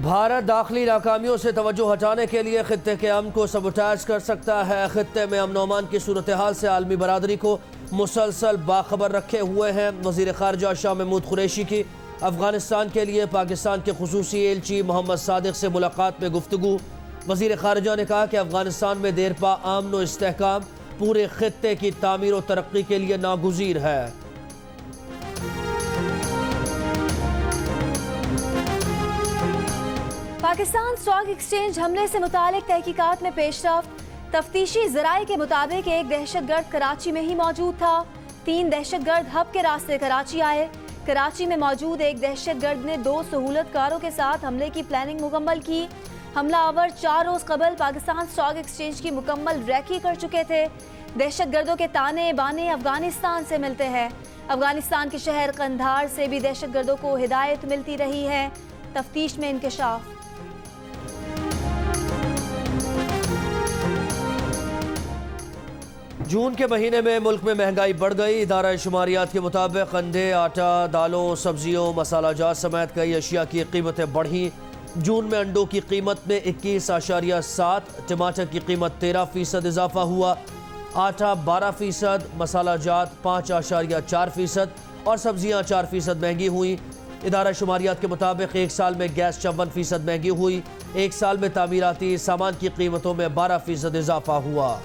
भारत दाखिली नाकामियों से तवज्जो हटाने के लिए खित्ते के अमन को सबोटाज कर सकता है। खित्ते में अमन अमान की सूरत हाल से आलमी बरादरी को मुसलसल बाखबर रखे हुए हैं। वज़ीर ख़ारजा शाह महमूद कुरैशी की अफ़गानिस्तान के लिए पाकिस्तान के खुसूसी एलची मोहम्मद सादिक से मुलाकात में गुफ्तगू। वज़ीर ख़ारजा ने कहा कि अफ़गानिस्तान में देरपा अमन व इस्तेहकाम पूरे खित्ते की तामीर और तरक्की के लिए नागुज़ीर है। पाकिस्तान स्टॉक एक्सचेंज हमले से मुतालिक तहकीकात में पेशरफ्त। तफ्तीशी ज़राए के मुताबिक एक दहशतगर्द कराची में ही मौजूद था। 3 दहशतगर्द हब के रास्ते कराची आए। कराची में मौजूद एक दहशतगर्द ने 2 सहूलतकारों के साथ हमले की प्लानिंग मुकम्मल की। हमलावर 4 रोज़ कबल पाकिस्तान स्टॉक एक्सचेंज की मुकम्मल रैकी कर चुके थे। दहशतगर्दों के ताने बाने अफगानिस्तान से मिलते हैं। अफगानिस्तान के शहर कंधार से भी दहशतगर्दों को हिदायत मिलती रही है। तफ्तीश में इंकशाफ। जून के महीने में मुल्क में महंगाई बढ़ गई। इदारा शुमारियात के मुताबिक अंडे, आटा, दालों, सब्जियों, मसाला जात समेत कई अशिया की कीमतें बढ़ी। जून में अंडों की कीमत में 21.7, टमाटर की कीमत 13% इजाफा हुआ, आटा 12%, मसाला जात 5.4% और सब्जियां 4% महंगी हुई। इदारा शुमारियात के मुताबिक एक साल में गैस 54% महंगी हुई। एक साल में तामीराती सामान की कीमतों में 12% इजाफा हुआ।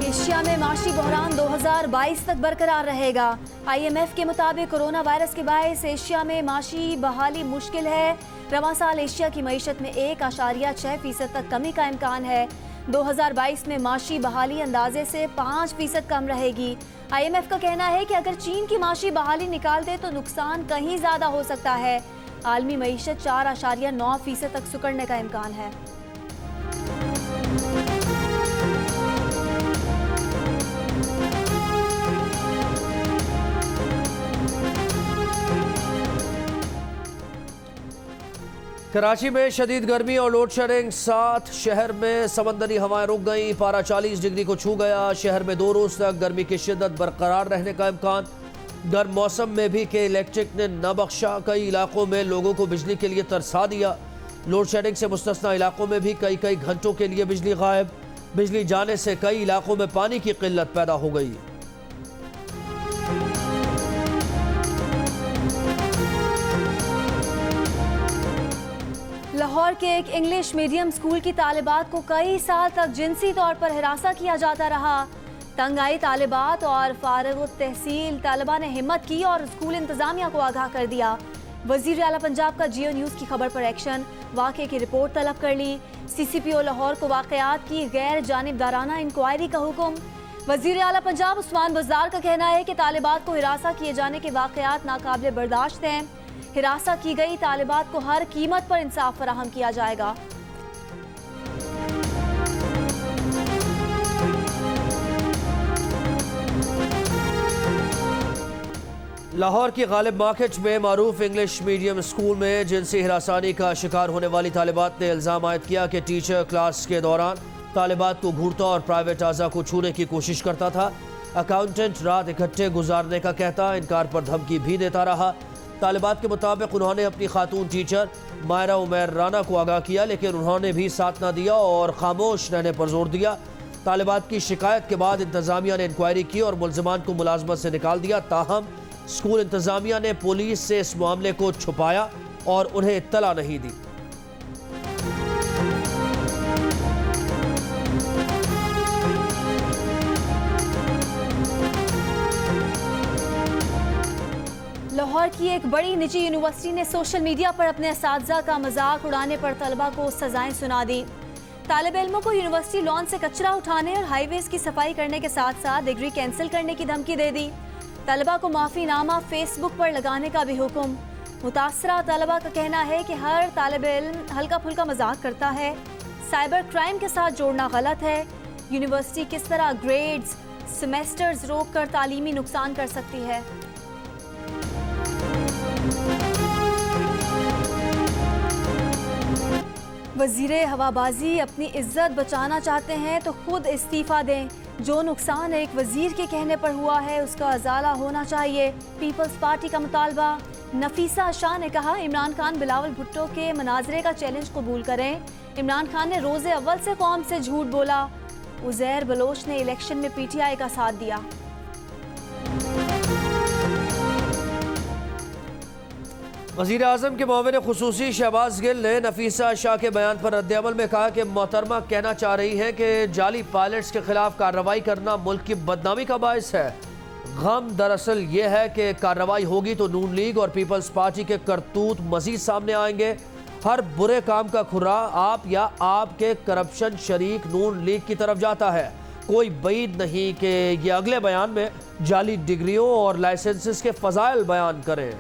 एशिया में माशी बहरान 2022 तक बरकरार रहेगा। IMF के मुताबिक कोरोना वायरस के बायस एशिया में माशी बहाली मुश्किल है। रवां साल एशिया की मईशत में 1.6% तक कमी का इम्कान है। 2022 में माशी बहाली अंदाजे से 5% कम रहेगी। IMF का कहना है कि अगर चीन की माशी बहाली निकाल दे तो नुकसान कहीं ज़्यादा हो सकता है। आलमी मईशत 4.9% तक सुकड़ने का इम्कान है। कराची में शदीद गर्मी और लोड शेडिंग साथ शहर में समंदरी हवाएं रुक गई। पारा 40 डिग्री को छू गया। शहर में 2 रोज़ तक गर्मी की शिद्दत बरकरार रहने का इम्कान। गर्म मौसम में भी के इलेक्ट्रिक ने न बख्शा। कई इलाकों में लोगों को बिजली के लिए तरसा दिया। लोड शेडिंग से मुस्तस्ना इलाकों में भी कई घंटों के लिए बिजली गायब। बिजली जाने से कई इलाकों में पानी की किल्लत पैदा हो गई। लाहौर के एक इंग्लिश मीडियम स्कूल की तालिबात को कई साल तक जिनसी तौर पर हिरासा किया जाता रहा। तंग आई तालिबात और फारिग तहसील तालिबा ने हिम्मत की और स्कूल इंतजामिया को आगाह कर दिया। वजीर आला पंजाब का जियो न्यूज़ की खबर पर एक्शन। वाक़े की रिपोर्ट तलब कर ली। CCPO लाहौर को वाक़यात की गैर जानिबदाराना इंक्वायरी का हुक्म। वजीर आला पंजाब उस्मान बज़दार का कहना है कि तालिबात को हिरासा किए जाने के वाक़यात नाकाबिल बर्दाश्त हैं। हिरासा की गई तालिबात को हर कीमत पर इंसाफ फराहम किया जाएगा। लाहौर की गालिब मार्केट में मारूफ इंग्लिश मीडियम स्कूल में जिनसी हिरासानी का शिकार होने वाली तालिबात ने इल्ज़ाम आयद किया कि टीचर क्लास के दौरान तालिबात को घूरता और प्राइवेट आज़ा को छूने की कोशिश करता था। अकाउंटेंट रात इकट्ठे गुजारने का कहता, इनकार पर धमकी भी देता रहा। तालिबात के मुताबिक उन्होंने अपनी खातून टीचर मायरा उमैर राना को आगाह किया, लेकिन उन्होंने भी साथ न दिया और खामोश रहने पर जोर दिया। तालिबात की शिकायत के बाद इंतजामिया ने इंक्वायरी की और मुलजमान को मुलाजमत से निकाल दिया। ताहम स्कूल इंतजामिया ने पुलिस से इस मामले को छुपाया और उन्हें इत्तला नहीं दी। लाहौर की एक बड़ी निजी यूनिवर्सिटी ने सोशल मीडिया पर अपने असातिज़ा का मजाक उड़ाने पर तलबा को सजाएं सुना दी। तालिब इल्मों को यूनिवर्सिटी लॉन से कचरा उठाने और हाईवेज की सफाई करने के साथ साथ डिग्री कैंसिल करने की धमकी दे दी। तलबा को माफ़ीनामा फेसबुक पर लगाने का भी हुक्म। मुतासरा तलबा का कहना है कि हर तालिब इल्म हल्का फुल्का मजाक करता है। साइबर क्राइम के साथ जोड़ना गलत है। यूनिवर्सिटी किस तरह ग्रेड्स सेमेस्टर्स रोक कर तालीमी नुकसान कर सकती है। वज़ीर हवाबाजी अपनी इज्जत बचाना चाहते हैं तो खुद इस्तीफ़ा दें। जो नुकसान एक वजीर के कहने पर हुआ है उसका अजाला होना चाहिए, पीपल्स पार्टी का मुतालबा। नफीसा शाह ने कहा, इमरान खान बिलावल भुट्टो के मनाजरे का चैलेंज कबूल करें। इमरान खान ने रोज़े अव्वल से कौम से झूठ बोला। उज़ैर बलोच ने इलेक्शन में पीटीआई का साथ दिया। वज़ीर आज़म के मुआविन खुसूसी शहबाज गिल ने नफीसा शाह के बयान पर रद्द-ए-अमल में कहा कि मोहतरमा कहना चाह रही हैं कि जाली पायलट्स के खिलाफ कार्रवाई करना मुल्क की बदनामी का बायस है। गम दरअसल ये है कि कार्रवाई होगी तो नून लीग और पीपल्स पार्टी के करतूत मजीद सामने आएंगे। हर बुरे काम का खुरा आप या आपके करप्शन शरीक नून लीग की तरफ जाता है। कोई बईद नहीं कि ये अगले बयान में जाली डिग्रियों और लाइसेंसेस के फजाइल बयान करें।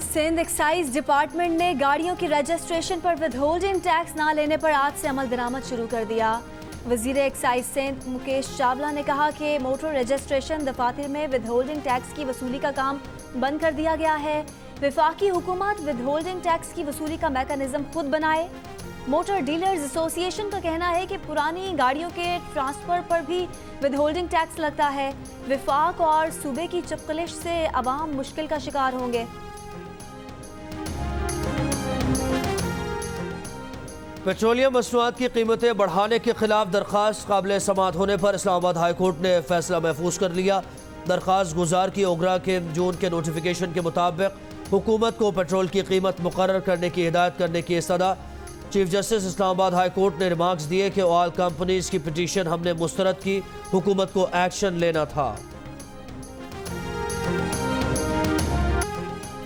सिंध एक्साइज डिपार्टमेंट ने गाड़ियों की रजिस्ट्रेशन पर विदहोल्डिंग टैक्स ना लेने पर आज से अमल दरामद शुरू कर दिया। वजीर एक्साइज सिंध मुकेश चावला ने कहा कि मोटर रजिस्ट्रेशन दफातर में विदहोल्डिंग टैक्स की वसूली का काम बंद कर दिया गया है। वफाकी हुकूमत विदहोल्डिंग टैक्स की वसूली का मैकेनिज्म खुद बनाए। मोटर डीलर्स एसोसिएशन का कहना है कि पुरानी गाड़ियों के ट्रांसफर पर भी विदहोल्डिंग टैक्स लगता है। वफाक और सूबे की चपकलिश से अवाम मुश्किल का शिकार होंगे। पेट्रोलियम मसनूआत की कीमतें बढ़ाने के खिलाफ दरख्वास्त काबिल समाअत होने पर इस्लामाबाद हाई कोर्ट ने फैसला महफूज कर लिया। दरख्वास्त गुजार की ओगरा के जून के नोटिफिकेशन के मुताबिक हुकूमत को पेट्रोल की कीमत मुकर्रर करने की हिदायत करने की इस्तदा। Chief justice Islamabad high court ने रिमार्क्स दिए कि ऑयल कंपनीज की पिटीशन हमने मुस्तरद की, हुकूमत को एक्शन लेना था।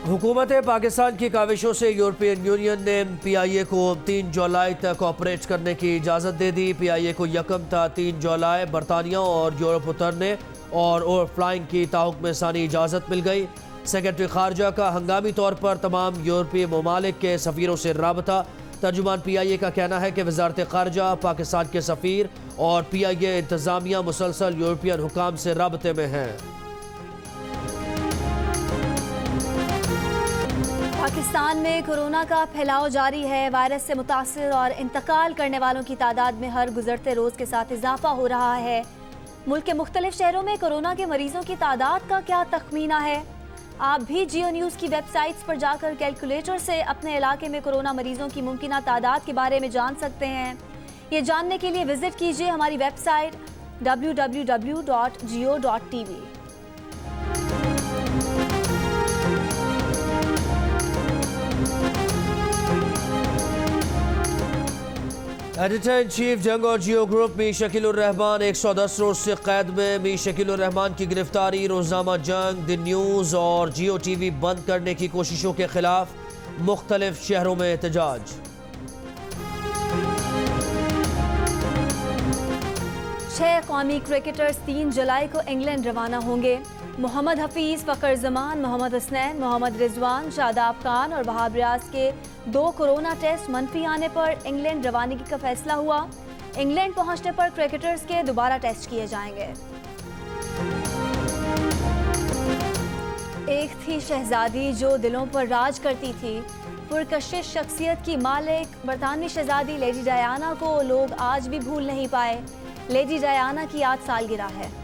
हुकूमत पाकिस्तान की काविशों से यूरोपियन यूनियन ने PIA को 3 जुलाई तक ऑपरेट करने की इजाज़त दे दी। PIA को यकम था 3 जुलाई बरतानिया और यूरोप उतरने और ओवरफ्लाइंग की ताहुक में सानी इजाज़त मिल गई। सेक्रेटरी खारजा का हंगामी तौर पर तमाम यूरोपीय ममालिक के सफ़ीरों से राबता। तर्जुमान PIA का कहना है कि वजारत खारजा, पाकिस्तान के सफ़ीर और PIA इंतज़ामिया मुसलसल यूरोपियन हुकाम से राबते में हैं। पाकिस्तान में कोरोना का फैलाव जारी है। वायरस से मुतासिर और इंतकाल करने वालों की तादाद में हर गुजरते रोज़ के साथ इजाफा हो रहा है। मुल्क के मुख्तलिफ शहरों में कोरोना के मरीजों की तादाद का क्या तखमीना है? आप भी जियो न्यूज़ की वेबसाइट्स पर जाकर कैलकुलेटर से अपने इलाके में कोरोना मरीजों की मुमकिना तादाद के बारे में जान सकते हैं। ये जानने के लिए विजिट कीजिए हमारी website www.geo.tv। Editor in chief जंग और जियो ग्रुप मीर शकीलुर रहमान 110 रोज से कैद में। मीर शकीलुर रहमान की गिरफ्तारी, रोजनामा जंग, द न्यूज़ और जियो TV बंद करने की कोशिशों के खिलाफ मुख्तलिफ शहरों में एहतजाज। 6 कौमी क्रिकेटर्स 3 जुलाई को इंग्लैंड रवाना होंगे। मोहम्मद हफीज़, फ़खर जमान, मोहम्मद हसनैन, मोहम्मद रिजवान, शादाब खान और वहाब रियाज के 2 कोरोना टेस्ट मनफी आने पर इंग्लैंड रवानगी का फैसला हुआ। इंग्लैंड पहुंचने पर क्रिकेटर्स के दोबारा टेस्ट किए जाएंगे। एक थी शहजादी जो दिलों पर राज करती थी। पुरकशिश शख्सियत की मालिक बरतानवी शहजादी लेडी डायना को लोग आज भी भूल नहीं पाए। लेडी डायना की आज सालगिरह है।